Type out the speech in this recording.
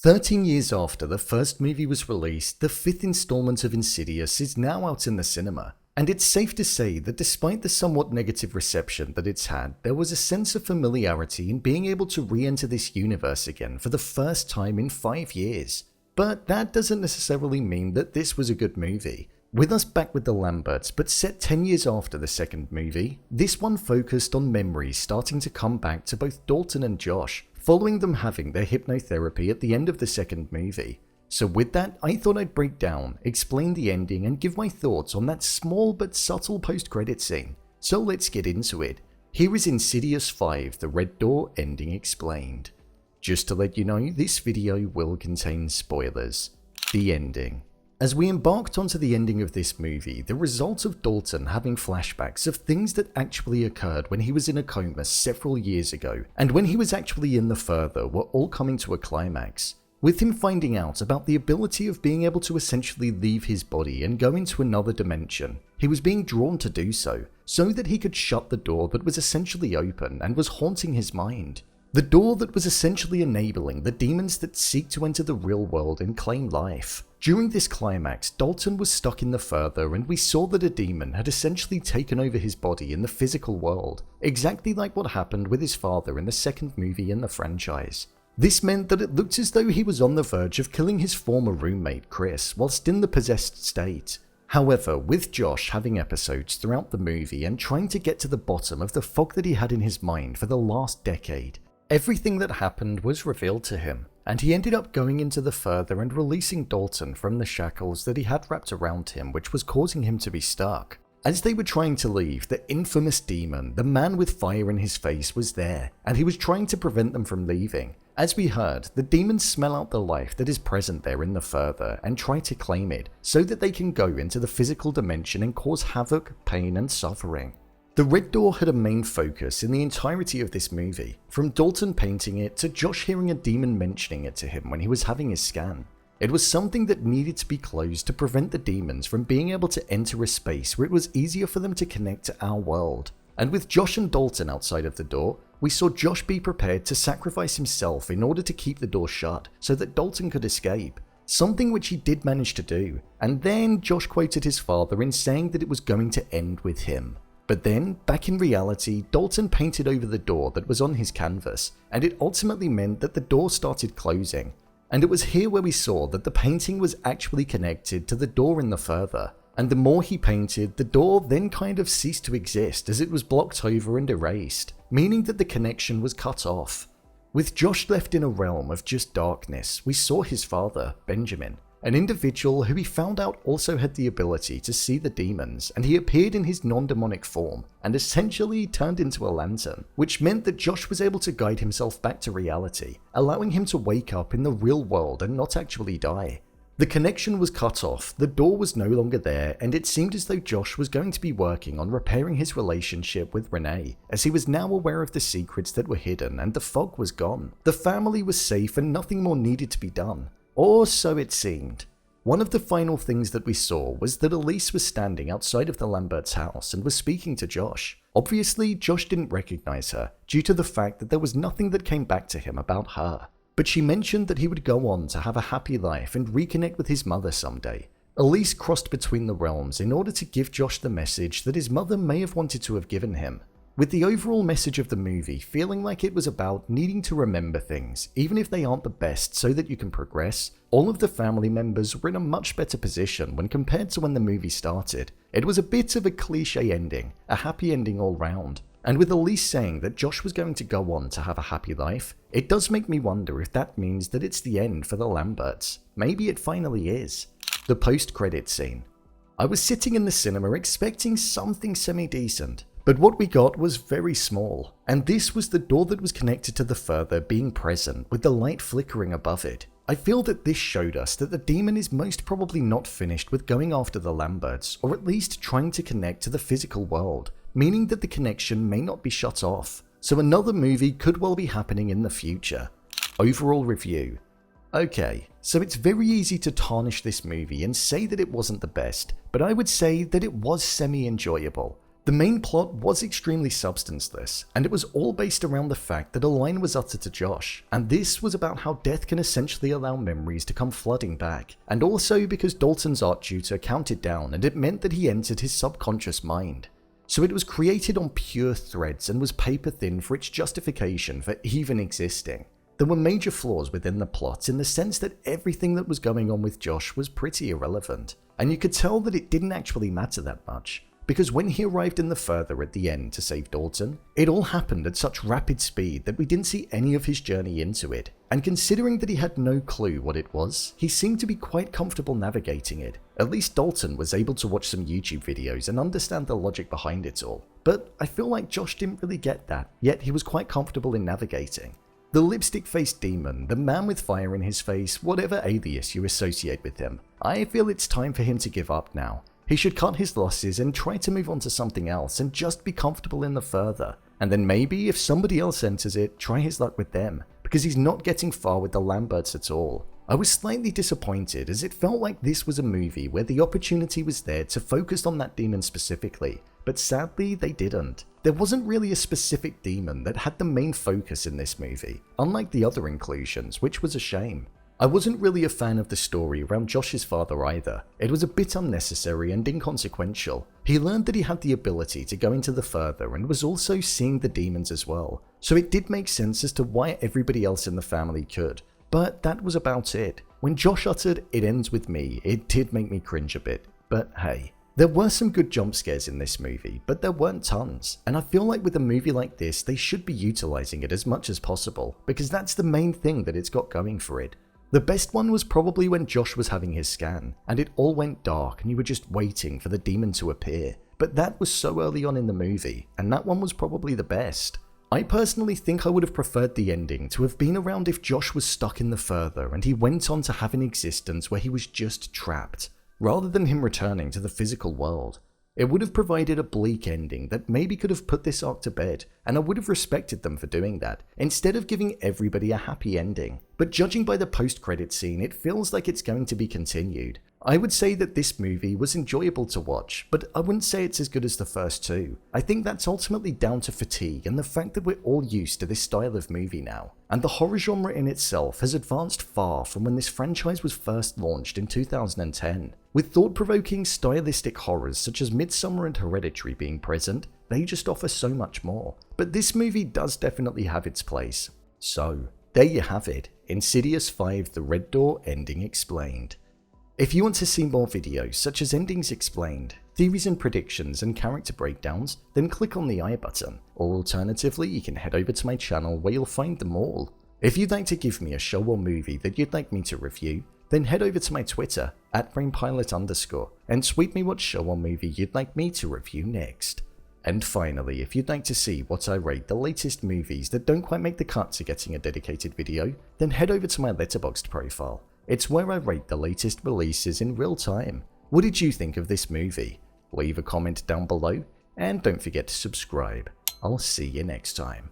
13 years after the first movie was released, the fifth installment of Insidious is now out in the cinema. And it's safe to say that despite the somewhat negative reception that it's had, there was a sense of familiarity in being able to re-enter this universe again for the first time in 5 years. But that doesn't necessarily mean that this was a good movie. With us back with the Lamberts, but set 10 years after the second movie, this one focused on memories starting to come back to both Dalton and Josh, following them having their hypnotherapy at the end of the second movie. So with that, I thought I'd break down, explain the ending, and give my thoughts on that small but subtle post-credit scene. So let's get into it. Here is Insidious 5, the Red Door ending explained. Just to let you know, this video will contain spoilers. The ending. As we embarked onto the ending of this movie, the result of Dalton having flashbacks of things that actually occurred when he was in a coma several years ago, and when he was actually in the further, were all coming to a climax. With him finding out about the ability of being able to essentially leave his body and go into another dimension, he was being drawn to do so that he could shut the door that was essentially open and was haunting his mind. The door that was essentially enabling the demons that seek to enter the real world and claim life. During this climax, Dalton was stuck in the further, and we saw that a demon had essentially taken over his body in the physical world, exactly like what happened with his father in the second movie in the franchise. This meant that it looked as though he was on the verge of killing his former roommate Chris whilst in the possessed state. However, with Josh having episodes throughout the movie and trying to get to the bottom of the fog that he had in his mind for the last decade, everything that happened was revealed to him, and he ended up going into the further and releasing Dalton from the shackles that he had wrapped around him, which was causing him to be stuck. As they were trying to leave, the infamous demon, the man with fire in his face, was there, and he was trying to prevent them from leaving. As we heard, the demons smell out the life that is present there in the further and try to claim it, so that they can go into the physical dimension and cause havoc, pain, and suffering. The Red Door had a main focus in the entirety of this movie, from Dalton painting it to Josh hearing a demon mentioning it to him when he was having his scan. It was something that needed to be closed to prevent the demons from being able to enter a space where it was easier for them to connect to our world. And with Josh and Dalton outside of the door, we saw Josh be prepared to sacrifice himself in order to keep the door shut so that Dalton could escape. Something which he did manage to do, and then Josh quoted his father in saying that it was going to end with him. But then, back in reality, Dalton painted over the door that was on his canvas, and it ultimately meant that the door started closing. And it was here where we saw that the painting was actually connected to the door in the further. And the more he painted, the door then kind of ceased to exist as it was blocked over and erased, meaning that the connection was cut off. With Josh left in a realm of just darkness, we saw his father, Benjamin, an individual who he found out also had the ability to see the demons, and he appeared in his non-demonic form and essentially turned into a lantern, which meant that Josh was able to guide himself back to reality, allowing him to wake up in the real world and not actually die. The connection was cut off, the door was no longer there, and it seemed as though Josh was going to be working on repairing his relationship with Renee, as he was now aware of the secrets that were hidden and the fog was gone. The family was safe and nothing more needed to be done. Or so it seemed. One of the final things that we saw was that Elise was standing outside of the Lamberts' house and was speaking to Josh. Obviously, Josh didn't recognize her, due to the fact that there was nothing that came back to him about her. But she mentioned that he would go on to have a happy life and reconnect with his mother someday. Elise crossed between the realms in order to give Josh the message that his mother may have wanted to have given him. With the overall message of the movie feeling like it was about needing to remember things, even if they aren't the best, so that you can progress, all of the family members were in a much better position when compared to when the movie started. It was a bit of a cliche ending, a happy ending all round. And with Elise saying that Josh was going to go on to have a happy life, it does make me wonder if that means that it's the end for the Lamberts. Maybe it finally is. The post-credit scene. I was sitting in the cinema expecting something semi-decent. But what we got was very small, and this was the door that was connected to the further being present with the light flickering above it. I feel that this showed us that the demon is most probably not finished with going after the Lamberts, or at least trying to connect to the physical world, meaning that the connection may not be shut off. So another movie could well be happening in the future. Overall review. Okay, so it's very easy to tarnish this movie and say that it wasn't the best, but I would say that it was semi-enjoyable. The main plot was extremely substanceless, and it was all based around the fact that a line was uttered to Josh, and this was about how death can essentially allow memories to come flooding back, and also because Dalton's art tutor counted down and it meant that he entered his subconscious mind. So it was created on pure threads and was paper thin for its justification for even existing. There were major flaws within the plot in the sense that everything that was going on with Josh was pretty irrelevant, and you could tell that it didn't actually matter that much. Because when he arrived in the Further at the end to save Dalton, it all happened at such rapid speed that we didn't see any of his journey into it, and considering that he had no clue what it was, he seemed to be quite comfortable navigating it. At least Dalton was able to watch some YouTube videos and understand the logic behind it all, but I feel like Josh didn't really get that, yet he was quite comfortable in navigating. The lipstick-faced demon, the man with fire in his face, whatever alias you associate with him, I feel it's time for him to give up now. He should cut his losses and try to move on to something else and just be comfortable in the Further. And then maybe if somebody else enters it, try his luck with them, because he's not getting far with the Lamberts at all. I was slightly disappointed as it felt like this was a movie where the opportunity was there to focus on that demon specifically, but sadly they didn't. There wasn't really a specific demon that had the main focus in this movie, unlike the other inclusions, which was a shame. I wasn't really a fan of the story around Josh's father either. It was a bit unnecessary and inconsequential. He learned that he had the ability to go into the Further and was also seeing the demons as well, so it did make sense as to why everybody else in the family could. But that was about it. When Josh uttered, "It ends with me," it did make me cringe a bit, but hey. There were some good jump scares in this movie, but there weren't tons, and I feel like with a movie like this they should be utilizing it as much as possible, because that's the main thing that it's got going for it. The best one was probably when Josh was having his scan, and it all went dark and you were just waiting for the demon to appear, but that was so early on in the movie, and that one was probably the best. I personally think I would have preferred the ending to have been around if Josh was stuck in the Further and he went on to have an existence where he was just trapped, rather than him returning to the physical world. It would have provided a bleak ending that maybe could have put this arc to bed, and I would have respected them for doing that, instead of giving everybody a happy ending. But judging by the post-credit scene, it feels like it's going to be continued. I would say that this movie was enjoyable to watch, but I wouldn't say it's as good as the first two. I think that's ultimately down to fatigue and the fact that we're all used to this style of movie now. And the horror genre in itself has advanced far from when this franchise was first launched in 2010. With thought-provoking stylistic horrors such as Midsommar and Hereditary being present, they just offer so much more. But this movie does definitely have its place. So, there you have it, Insidious 5: The Red Door Ending Explained. If you want to see more videos such as endings explained, theories and predictions and character breakdowns, then click on the I button, or alternatively you can head over to my channel where you'll find them all. If you'd like to give me a show or movie that you'd like me to review, then head over to my Twitter, @BrainPilot_, and tweet me what show or movie you'd like me to review next. And finally, if you'd like to see what I rate the latest movies that don't quite make the cut to getting a dedicated video, then head over to my Letterboxd profile. It's where I rate the latest releases in real time. What did you think of this movie? Leave a comment down below, and don't forget to subscribe. I'll see you next time.